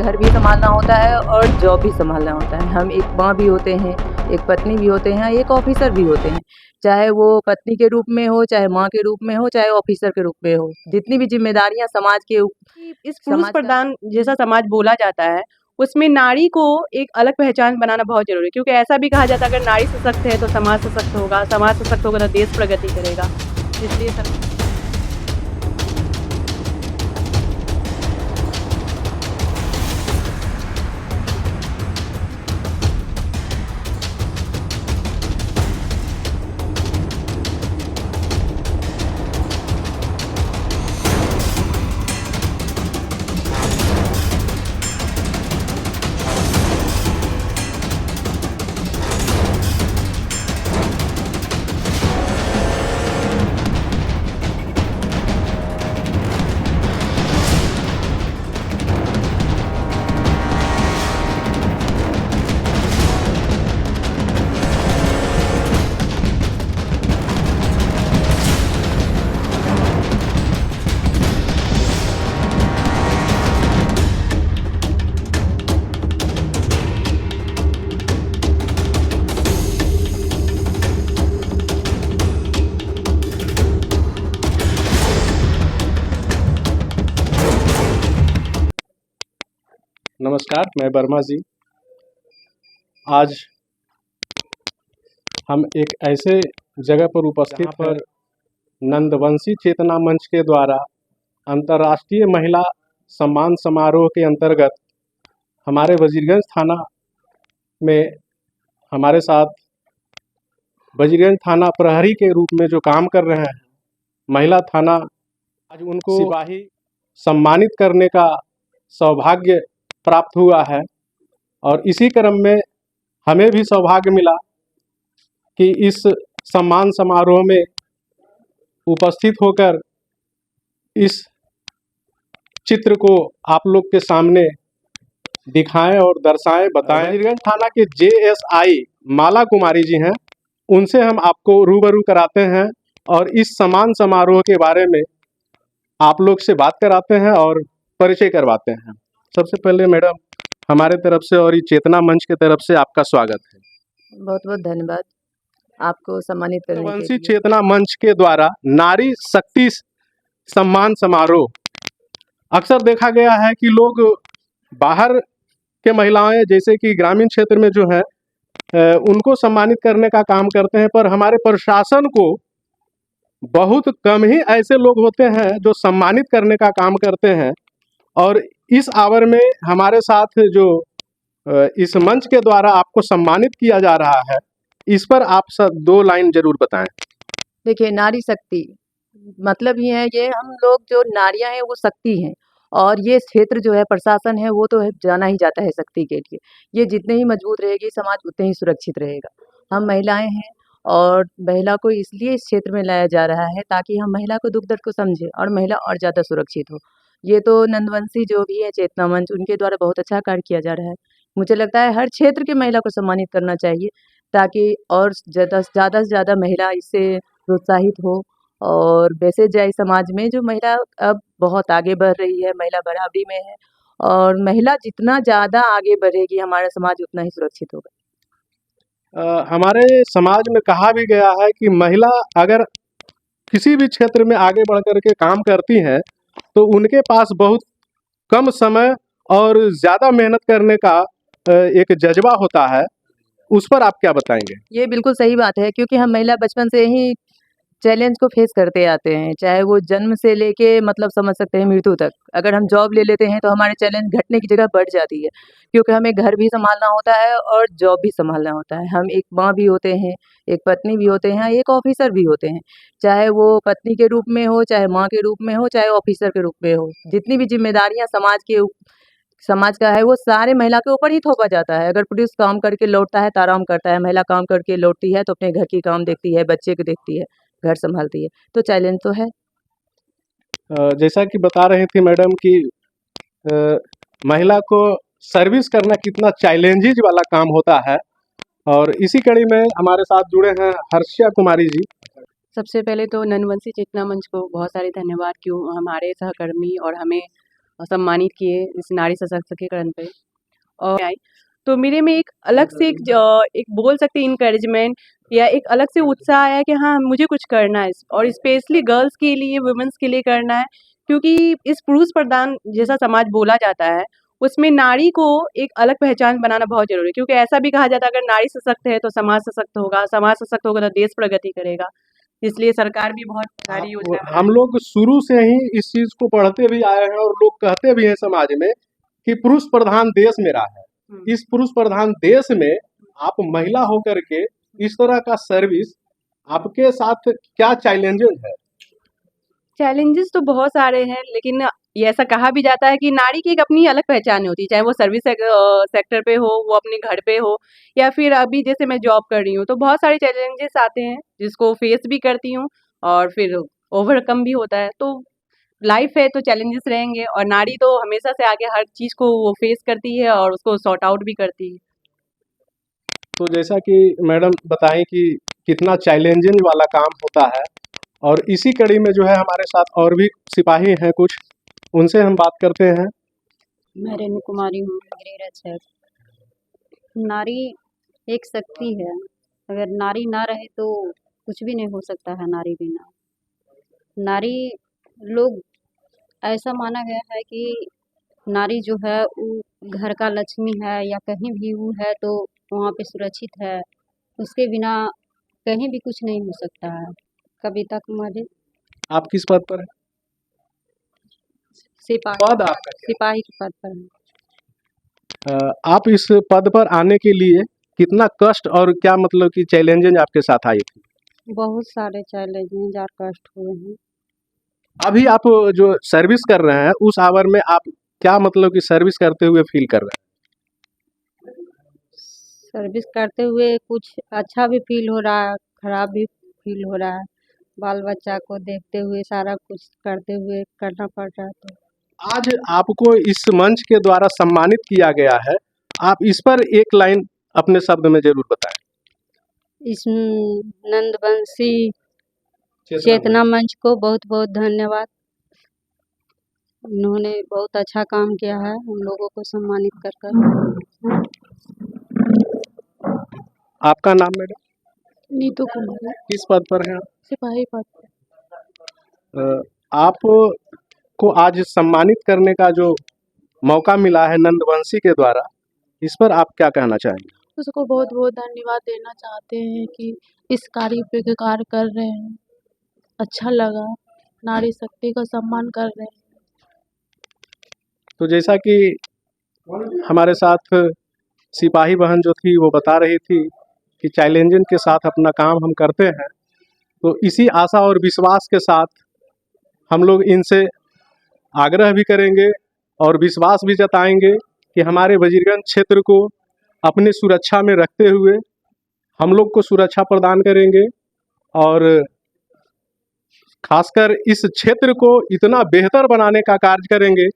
घर भी सँभालना होता है और जॉब भी सँभालना होता है। हम एक माँ भी होते हैं, एक पत्नी भी होते हैं, एक ऑफ़िसर भी होते हैं। चाहे वो पत्नी के रूप में हो, चाहे माँ के रूप में हो, चाहे ऑफ़िसर के रूप में हो। जितनी भी ज़िम्मेदारियाँ समाज के इस पुरुष समाज का प्रधान जैसा समाज बोला जाता है, उसमें नारी को एक अलग पहचान बनाना बहुत ज़रूरी है, क्योंकि ऐसा भी कहा जाता है अगर नारी सशक्त है तो समाज सशक्त होगा, समाज सशक्त होगा तो देश प्रगति करेगा। इसलिए सब नमस्कार, मैं वर्मा जी। आज हम एक ऐसे जगह पर उपस्थित पर नंदवंशी चेतना मंच के द्वारा अंतर्राष्ट्रीय महिला सम्मान समारोह के अंतर्गत हमारे वजीरगंज थाना में हमारे साथ वजीरगंज थाना प्रहरी के रूप में जो काम कर रहे हैं महिला थाना, आज उनको सिपाही सम्मानित करने का सौभाग्य प्राप्त हुआ है। और इसी क्रम में हमें भी सौभाग्य मिला कि इस सम्मान समारोह में उपस्थित होकर इस चित्र को आप लोग के सामने दिखाएं और दर्शाएं, बताएं। वजीरगंज थाना के जेएसआई माला कुमारी जी हैं, उनसे हम आपको रूबरू कराते हैं और इस सम्मान समारोह के बारे में आप लोग से बात कराते हैं और परिचय करवाते हैं। सबसे पहले मैडम, हमारे तरफ से और ये चेतना मंच के तरफ से आपका स्वागत है। बहुत-बहुत धन्यवाद आपको सम्मानित करने के नंदवंशी लिए। चेतना मंच के द्वारा नारी शक्ति सम्मान समारोह, अक्सर देखा गया है कि लोग बाहर के महिलाएं जैसे कि ग्रामीण क्षेत्र में जो है उनको सम्मानित करने का काम करते हैं, पर हमारे प्रशासन को बहुत कम ही ऐसे लोग होते हैं जो सम्मानित करने का काम करते हैं। और इस आवर में हमारे साथ जो इस मंच के द्वारा आपको सम्मानित किया जा रहा है, इस पर आप सब 2 लाइन जरूर बताएं। देखिए, नारी शक्ति मतलब ये है, ये हम लोग जो नारियाँ हैं वो शक्ति हैं और ये क्षेत्र जो है प्रशासन है वो तो है जाना ही जाता है शक्ति के लिए। ये जितने ही मजबूत रहेगी समाज उतने ही सुरक्षित रहेगा। हम महिलाएँ हैं और महिला को इसलिए इस क्षेत्र में लाया जा रहा है ताकि हम महिला को दुःख दर्द को समझें और महिला और ज़्यादा सुरक्षित हो। ये तो नंदवंशी जो भी है चेतना मंच उनके द्वारा बहुत अच्छा कार्य किया जा रहा है। मुझे लगता है हर क्षेत्र की महिला को सम्मानित करना चाहिए ताकि और ज़्यादा से ज़्यादा महिला इससे प्रोत्साहित हो और वैसे जाए समाज में जो महिला अब बहुत आगे बढ़ रही है, महिला बराबरी में है और महिला जितना ज़्यादा आगे बढ़ेगी हमारा समाज उतना ही सुरक्षित होगा। हमारे समाज में कहा भी गया है कि महिला अगर किसी भी क्षेत्र में आगे बढ़ कर के काम करती हैं तो उनके पास बहुत कम समय और ज़्यादा मेहनत करने का एक जज्बा होता है। उस पर आप क्या बताएंगे? ये बिल्कुल सही बात है क्योंकि हम महिला बचपन से ही चैलेंज को फेस करते आते हैं, चाहे वो जन्म से लेके मतलब समझ सकते हैं मृत्यु तक। अगर हम जॉब ले लेते हैं तो हमारे चैलेंज घटने की जगह बढ़ जाती है, क्योंकि हमें घर भी सँभालना होता है और जॉब भी सँभालना होता है। हम एक माँ भी होते हैं, एक पत्नी भी होते हैं, एक ऑफ़िसर भी होते हैं। चाहे वो पत्नी के रूप में हो, चाहे माँ के रूप में हो, चाहे ऑफ़िसर के रूप में हो। जितनी भी ज़िम्मेदारियाँ समाज का है वो सारे महिला के ऊपर ही थोपा जाता है। अगर पुरुष काम करके लौटता है तो आराम करता है, महिला काम करके लौटती है तो अपने घर की काम देखती है, बच्चे को देखती है, घर सँभालती है। तो चैलेंज तो है। जैसा कि बता रही थी मैडम कि महिला को सर्विस करना कितना चैलेंजेज वाला काम होता है, और इसी कड़ी में हमारे साथ जुड़े हैं हर्षिया कुमारी जी। सबसे पहले तो नंदवंशी चेतना मंच को बहुत सारे धन्यवाद कि हमारे सहकर्मी और हमें सम्मानित किए इस नारी सशक्तिकरण पे। और आई तो मेरे में एक अलग से एक बोल सकते हैं इनकरेजमेंट या एक अलग से उत्साह आया कि हाँ, मुझे कुछ करना है और स्पेशली गर्ल्स के लिए, वुमेन्स के लिए करना है। क्योंकि इस पुरुष प्रधान जैसा समाज बोला जाता है, उसमें नारी को एक अलग पहचान बनाना बहुत ज़रूरी है। क्योंकि ऐसा भी कहा जाता है अगर नारी सशक्त है तो समाज सशक्त होगा, समाज सशक्त होगा तो देश प्रगति करेगा। इसलिए सरकार भी बहुत सारी योजना हम लोग शुरू से ही इस चीज को पढ़ते भी आए हैं और लोग कहते भी हैं समाज में कि पुरुष प्रधान देश मेरा है। इस पुरुष प्रधान देश में आप महिला होकर के इस तरह का सर्विस, आपके साथ क्या चैलेंजेस है? चैलेंजेस तो बहुत सारे हैं, लेकिन ये ऐसा कहा भी जाता है कि नारी की एक अपनी अलग पहचान होती है, चाहे वो सर्विस सेक्टर पे हो, वो अपने घर पे हो, या फिर अभी जैसे मैं जॉब कर रही हूँ, तो बहुत सारे चैलेंजेस आते हैं जिसको फेस भी करती हूँ और फिर ओवरकम भी होता है। तो लाइफ है तो चैलेंजेस रहेंगे और नारी तो हमेशा से आगे हर चीज़ को वो फेस करती है और उसको सॉर्ट आउट भी करती है। तो जैसा कि मैडम बताएं कि कितना चैलेंजिंग वाला काम होता है, और इसी कड़ी में जो है हमारे साथ और भी सिपाही हैं कुछ, उनसे हम बात करते हैं। मैं रेणु कुमारी हूँ, गिरिराज है। नारी एक शक्ति है, अगर नारी ना रहे तो कुछ भी नहीं हो सकता है नारी बिना। नारी लोग ऐसा माना गया है कि नारी जो है वो घर का लक्ष्मी है, या कहीं भी वो है तो वहाँ पे सुरक्षित है, उसके बिना कहीं भी कुछ नहीं हो सकता है। कविता कुमारी, आप किस पद पर हैं? सिपाही पद आपका क्या सिपाही के पद पर है। है? आप इस पद पर आने के लिए कितना कष्ट और क्या मतलब कि चैलेंजेस आपके साथ आई थी? बहुत सारे चैलेंज और कष्ट हुए हैं। अभी आप जो सर्विस कर रहे हैं उस आवर में आप क्या मतलब कि सर्विस करते हुए फील कर रहे हैं? सर्विस करते हुए कुछ अच्छा भी फील हो रहा है, खराब भी फील हो रहा है। बाल बच्चा को देखते हुए सारा कुछ करते हुए करना पड़ रहा है। तो आज आपको इस मंच के द्वारा सम्मानित किया गया है, आप इस पर एक लाइन अपने शब्द में जरूर बताएं। इस नंदवंशी चेतना मंच को बहुत बहुत धन्यवाद। उन्होंने बहुत अच्छा काम किया है हम लोगों को सम्मानित कर कर। आपका नाम मैडम? नीतू कुमारी, किस पद पर हैं आप? सिपाही पद पर। आपको आज सम्मानित करने का जो मौका मिला है नंदवंशी के द्वारा, इस पर आप क्या कहना चाहेंगे? उसको बहुत बहुत धन्यवाद देना चाहते हैं कि इस कार्य पे कार्य कर रहे हैं, अच्छा लगा, नारी शक्ति का सम्मान कर रहे हैं। तो जैसा कि हमारे साथ सिपाही बहन जो थी वो बता रही थी कि चैलेंजिंग के साथ अपना काम हम करते हैं, तो इसी आशा और विश्वास के साथ हम लोग इनसे आग्रह भी करेंगे और विश्वास भी जताएंगे कि हमारे वजीरगंज क्षेत्र को अपनी सुरक्षा में रखते हुए हम लोग को सुरक्षा प्रदान करेंगे और खासकर इस क्षेत्र को इतना बेहतर बनाने का कार्य करेंगे